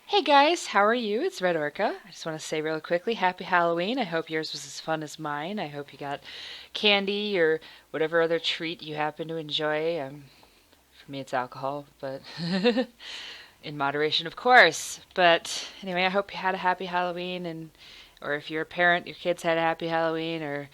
Hey guys, how are you? It's Red Orca. I just want to say really quickly, Happy Halloween. I hope yours was as fun as mine. I hope you got candy or whatever other treat you happen to enjoy. For me, it's alcohol, but in moderation, of course. But anyway, I hope you had a happy Halloween, and or if you're a parent, your kids had a happy Halloween, or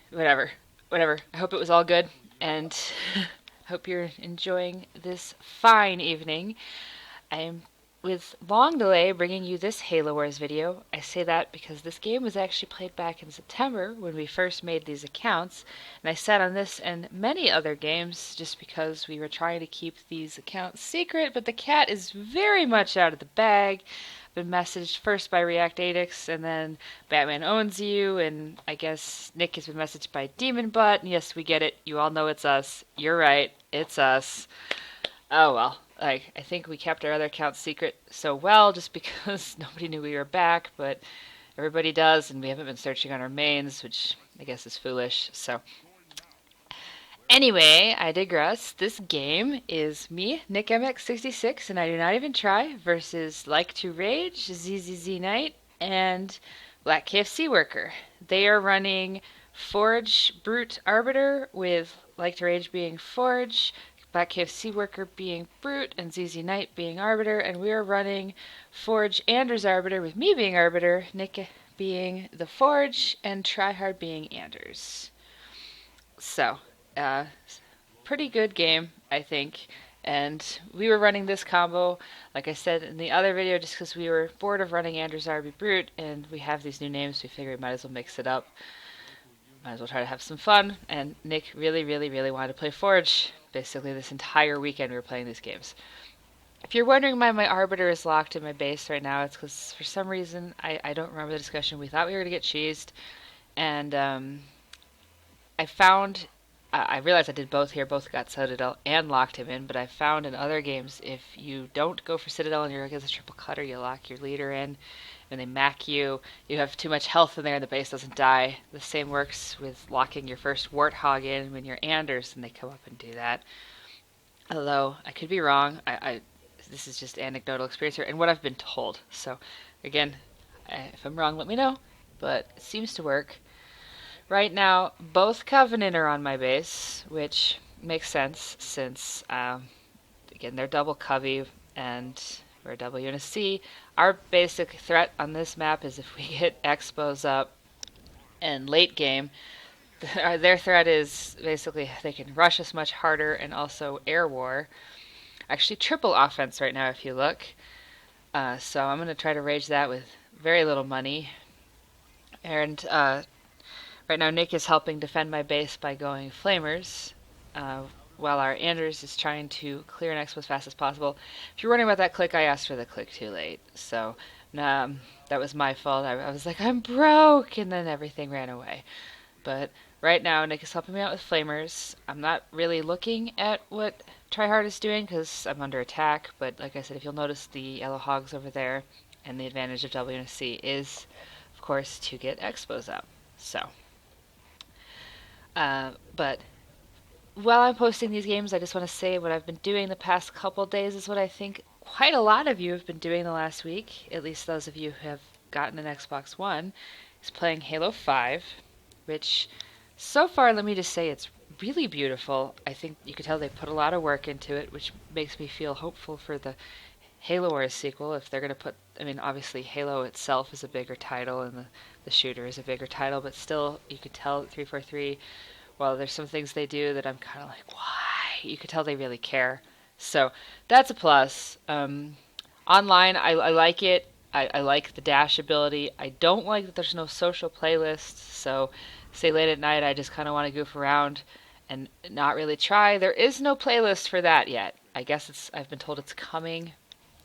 whatever, whatever. I hope it was all good, and hope you're enjoying this fine evening. I am, with long delay, bringing you this Halo Wars video. I say that because this game was actually played back in September when we first made these accounts, and I sat on this and many other games just because we were trying to keep these accounts secret, but the cat is very much out of the bag. Been messaged first by React Adix, and then Batman Owns You, and I guess Nick has been messaged by Demon Butt, and yes, we get it. You all know it's us. You're right. It's us. Oh well. I think we kept our other accounts secret so well just because nobody knew we were back, but everybody does, and we haven't been searching on our mains, which I guess is foolish. So, anyway, I digress. This game is me, Nick MX66, and I do not even try, versus Like to Rage, zzzzniiiight, and blackkfcworker. They are running Forge Brute Arbiter with Like to Rage being Forge, blackkfcworker being Brute, and zzziiiight being Arbiter, and we are running Forge Anders Arbiter with me being Arbiter, Nick being the Forge, and Tryhard being Anders. So, pretty good game, I think. And we were running this combo, like I said in the other video, just because we were bored of running Anders Arby Brute, and we have these new names, we figured we might as well mix it up. Might as well try to have some fun. And Nick really, really, really wanted to play Forge. Basically, this entire weekend we were playing these games. If you're wondering why my Arbiter is locked in my base right now, it's because for some reason, I don't remember the discussion. We thought we were going to get cheesed. And I found, I realized I did both here, both got Citadel and locked him in, but I found in other games, if you don't go for Citadel and you're against a triple cutter, you lock your leader in, and they mac you, you have too much health in there and the base doesn't die. The same works with locking your first Warthog in when you're Anders, and they come up and do that. Although, I could be wrong, this is just anecdotal experience here, and what I've been told. So, again, if I'm wrong, let me know, but it seems to work. Right now, both Covenant are on my base, which makes sense since, again, they're double Covey and we're a double Unsc. Our basic threat on this map is if we get Expos up and late game, their threat is basically they can rush us much harder and also air war. Actually, triple offense right now if you look. So I'm going to try to rage that with very little money. And right now, Nick is helping defend my base by going Flamers, while our Anders is trying to clear an expo as fast as possible. If you're wondering about that click, I asked for the click too late, so that was my fault. I was like, I'm broke, and then everything ran away. But right now, Nick is helping me out with Flamers. I'm not really looking at what Tryhard is doing because I'm under attack, but like I said, if you'll notice the yellow hogs over there, and the advantage of WNC is, of course, to get expos up. So. But while I'm posting these games, I just want to say what I've been doing the past couple days is what I think quite a lot of you have been doing the last week, at least those of you who have gotten an Xbox One, is playing Halo 5, which so far, let me just say, it's really beautiful. I think you could tell they put a lot of work into it, which makes me feel hopeful for the Halo Wars sequel. If they're going to put, I mean, obviously Halo itself is a bigger title and the shooter is a bigger title, but still, you could tell 343, well, there's some things they do that I'm kind of like, why? You could tell they really care. So that's a plus. Online, I like it. I like the dash ability. I don't like that there's no social playlist. So, say late at night, I just kind of want to goof around and not really try. There is no playlist for that yet. I guess I've been told it's coming,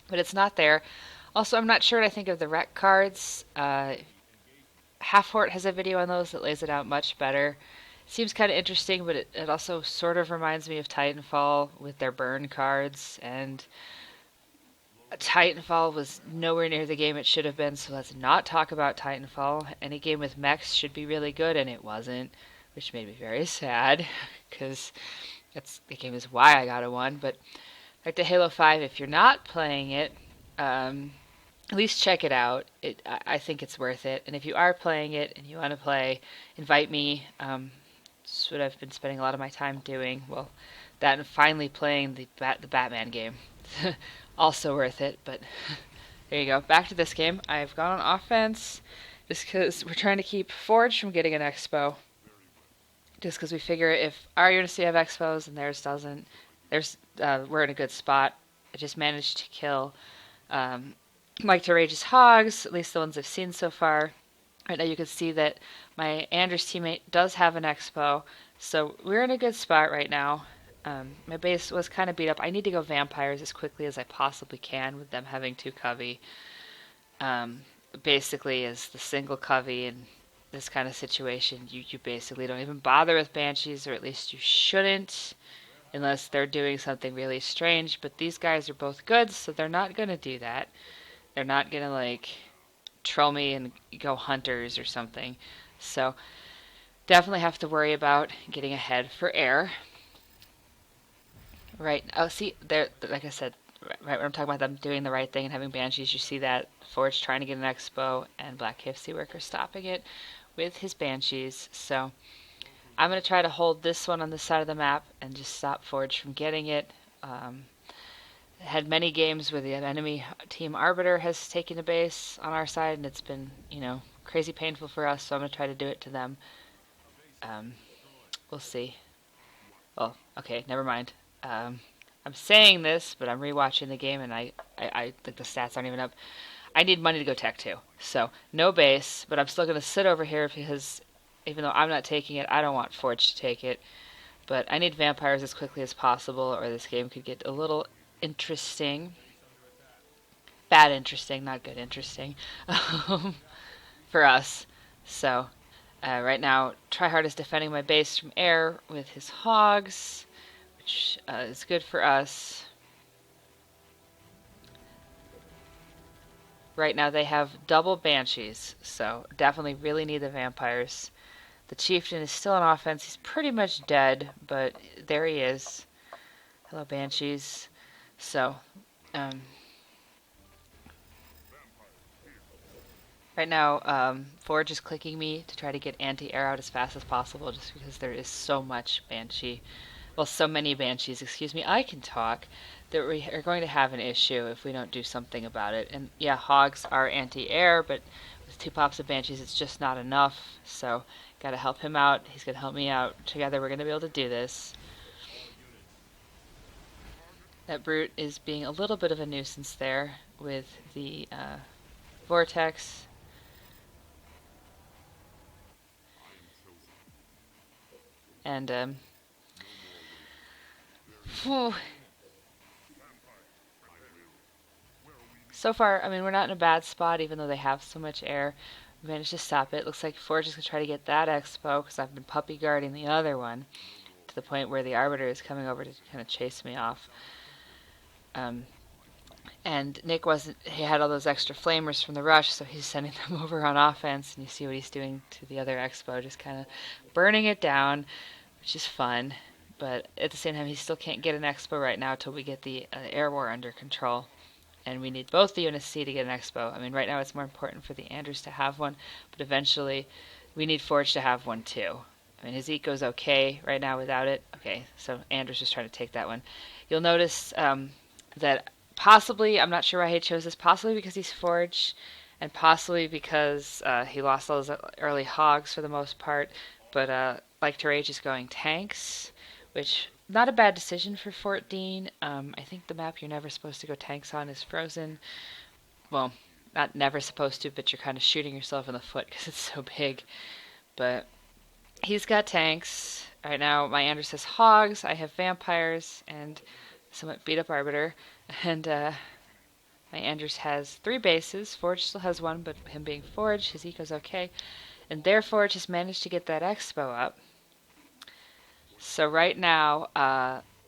but it's not there. Also, I'm not sure what I think of the rec cards. Half-Fort has a video on those that lays it out much better. Seems kind of interesting, but it also sort of reminds me of Titanfall with their burn cards, and Titanfall was nowhere near the game it should have been, so let's not talk about Titanfall. Any game with mechs should be really good, and it wasn't, which made me very sad, because the game is why I got a one, but like the Halo 5, if you're not playing it, at least check it out. I think it's worth it. And if you are playing it and you want to play, invite me. It's what I've been spending a lot of my time doing. Well, that and finally playing the Batman game. Also worth it, but there you go. Back to this game. I've gone on offense just because we're trying to keep Forge from getting an expo. Just because we figure if our units have expos and theirs doesn't, we're in a good spot. I just managed to kill Mike to Rage's hogs, at least the ones I've seen so far. Right now you can see that my Anders teammate does have an expo, so we're in a good spot right now. My base was kind of beat up. I need to go vampires as quickly as I possibly can with them having 2 covey. Basically, as the single covey in this kind of situation, you basically don't even bother with banshees, or at least you shouldn't, unless they're doing something really strange. But these guys are both good, so they're not going to do that. They're not going to, like, troll me and go hunters or something. So definitely have to worry about getting ahead for air. Right. Oh, see, there, like I said, right when I'm talking about them doing the right thing and having banshees, you see that Forge trying to get an expo and blackkfcworker stopping it with his banshees. So I'm going to try to hold this one on this side of the map and just stop Forge from getting it. Had many games where the enemy team Arbiter has taken a base on our side, and it's been, crazy painful for us, so I'm going to try to do it to them. We'll see. Well, okay, never mind. I'm saying this, but I'm rewatching the game, and I think the stats aren't even up. I need money to go tech 2, so no base, but I'm still going to sit over here because even though I'm not taking it, I don't want Forge to take it. But I need vampires as quickly as possible, or this game could get a little interesting. Bad interesting, not good interesting for us. So right now, Tryhard is defending my base from air with his hogs, which is good for us. Right now they have double banshees, so definitely really need the vampires. The chieftain is still on offense. He's pretty much dead, but there he is. Hello, banshees. So, right now, Forge is clicking me to try to get anti-air out as fast as possible, just because there is so much banshee. Well, so many banshees, excuse me. I can talk. That we are going to have an issue if we don't do something about it. And yeah, hogs are anti-air, but with 2 pops of banshees, it's just not enough. So, gotta help him out. He's gonna help me out. Together, we're gonna be able to do this. That brute is being a little bit of a nuisance there with the vortex. And so far, I mean, we're not in a bad spot, even though they have so much air. We managed to stop it. Looks like Forge is going to try to get that expo, because I've been puppy guarding the other one, to the point where the Arbiter is coming over to kind of chase me off. And Nick he had all those extra flamers from the rush, so he's sending them over on offense, and you see what he's doing to the other expo, just kind of burning it down, which is fun. But at the same time, he still can't get an expo right now until we get the air war under control. And we need both the Unsc to get an expo. I mean, right now it's more important for the Anders to have one, but eventually we need Forge to have one too. I mean, his eco's okay right now without it. Okay, so Anders is trying to take that one. You'll notice that possibly, I'm not sure why he chose this, possibly because he's Forge, and possibly because he lost all those early hogs for the most part, but like to Rage is going tanks, which not a bad decision for Fort Deen. I think the map you're never supposed to go tanks on is frozen. Well, not never supposed to, but you're kind of shooting yourself in the foot because it's so big. But he's got tanks. Right now, my Anders has hogs, I have vampires, and somewhat beat up Arbiter. And my Anders has 3 bases. Forge still has 1, but him being Forge, his eco's okay. And their Forge has managed to get that expo up. So right now,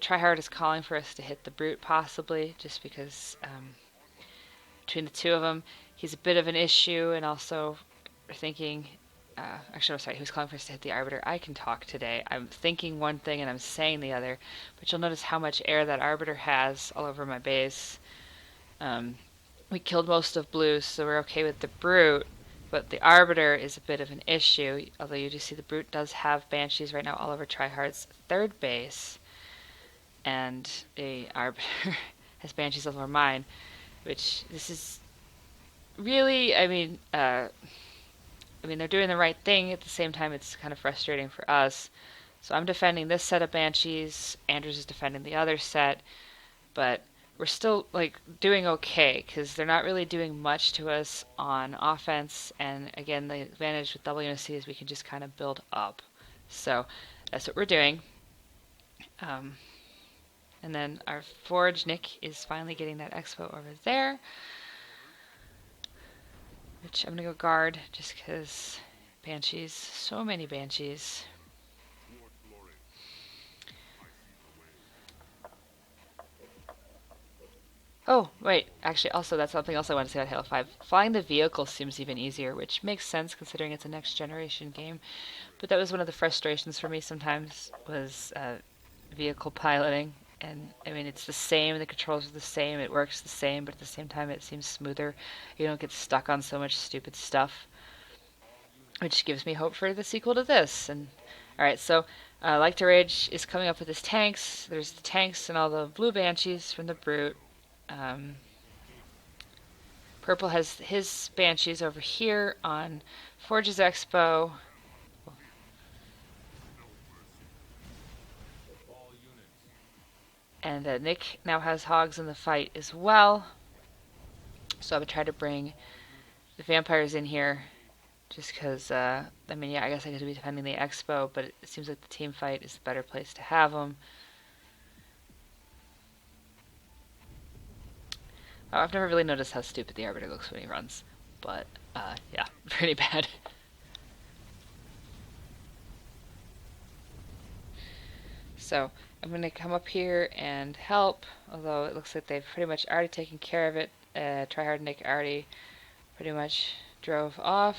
Tryhard is calling for us to hit the brute possibly, just because between the 2 of them, he's a bit of an issue, and also thinking Actually, I'm sorry, he was calling for us to hit the Arbiter. I can talk today. I'm thinking one thing and I'm saying the other, but you'll notice how much air that Arbiter has all over my base. We killed most of blue, so we're okay with the Brute, but the Arbiter is a bit of an issue, although you do see the Brute does have Banshees right now all over Tryhard's third base, and the Arbiter has Banshees all over mine, which this is really, they're doing the right thing. At the same time, it's kind of frustrating for us. So I'm defending this set of Banshees. Andrews is defending the other set. But we're still, like, doing okay, because they're not really doing much to us on offense. And, again, the advantage with Unsc is we can just kind of build up. So that's what we're doing. And then our Forge, Nick, is finally getting that Expo over there. Which I'm going to go guard, just because Banshees, so many Banshees. Oh, wait, actually, also, that's something else I want to say about Halo 5. Flying the vehicle seems even easier, which makes sense considering it's a next-generation game. But that was one of the frustrations for me sometimes, was vehicle piloting. And, it's the same, the controls are the same, it works the same, but at the same time it seems smoother. You don't get stuck on so much stupid stuff. Which gives me hope for the sequel to this. And alright, so Like to Rage is coming up with his tanks. There's the tanks and all the blue Banshees from the Brute. Purple has his Banshees over here on Forge's Expo. And Nick now has Hogs in the fight as well. So I would try to bring the vampires in here. Just because, I guess I could be defending the Expo, but it seems like the team fight is the better place to have them. Oh, I've never really noticed how stupid the Arbiter looks when he runs. But, yeah, pretty bad. So, I'm going to come up here and help, although it looks like they've pretty much already taken care of it. Tryhard Nick already pretty much drove off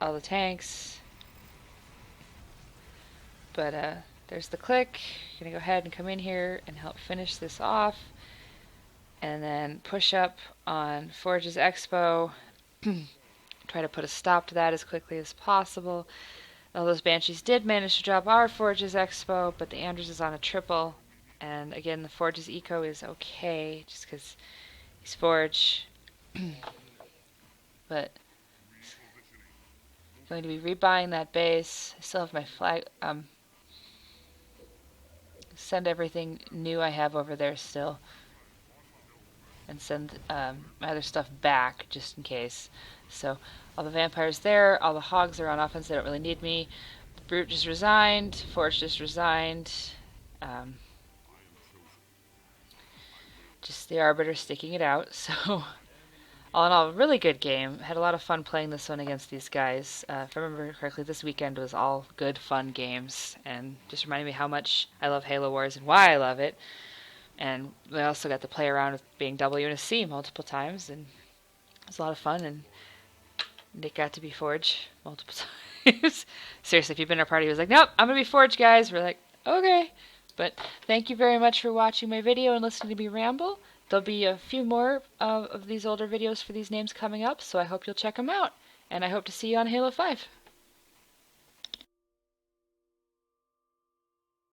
all the tanks. But there's the click. Gonna go ahead and come in here and help finish this off. And then push up on Forge's Expo. Try to put a stop to that as quickly as possible. All those Banshees did manage to drop our Forge's Expo, but the Andrews is on a triple. And again, the Forge's Eco is okay, just because he's Forge. But going to be rebuying that base. I still have my flag. Send everything new I have over there still. And send my other stuff back, just in case. So, all the vampires there, all the hogs are on offense, they don't really need me. Brute just resigned, Forge just resigned. Just the Arbiter sticking it out, so all in all, really good game. Had a lot of fun playing this one against these guys. If I remember correctly, this weekend was all good, fun games, and just reminded me how much I love Halo Wars and why I love it. And we also got to play around with being W&C multiple times, and it was a lot of fun, and Nick got to be Forge multiple times. Seriously, if you've been to our party, he was like, nope, I'm going to be Forge, guys. We're like, okay. But thank you very much for watching my video and listening to me ramble. There'll be a few more of these older videos for these names coming up, so I hope you'll check them out. And I hope to see you on Halo 5.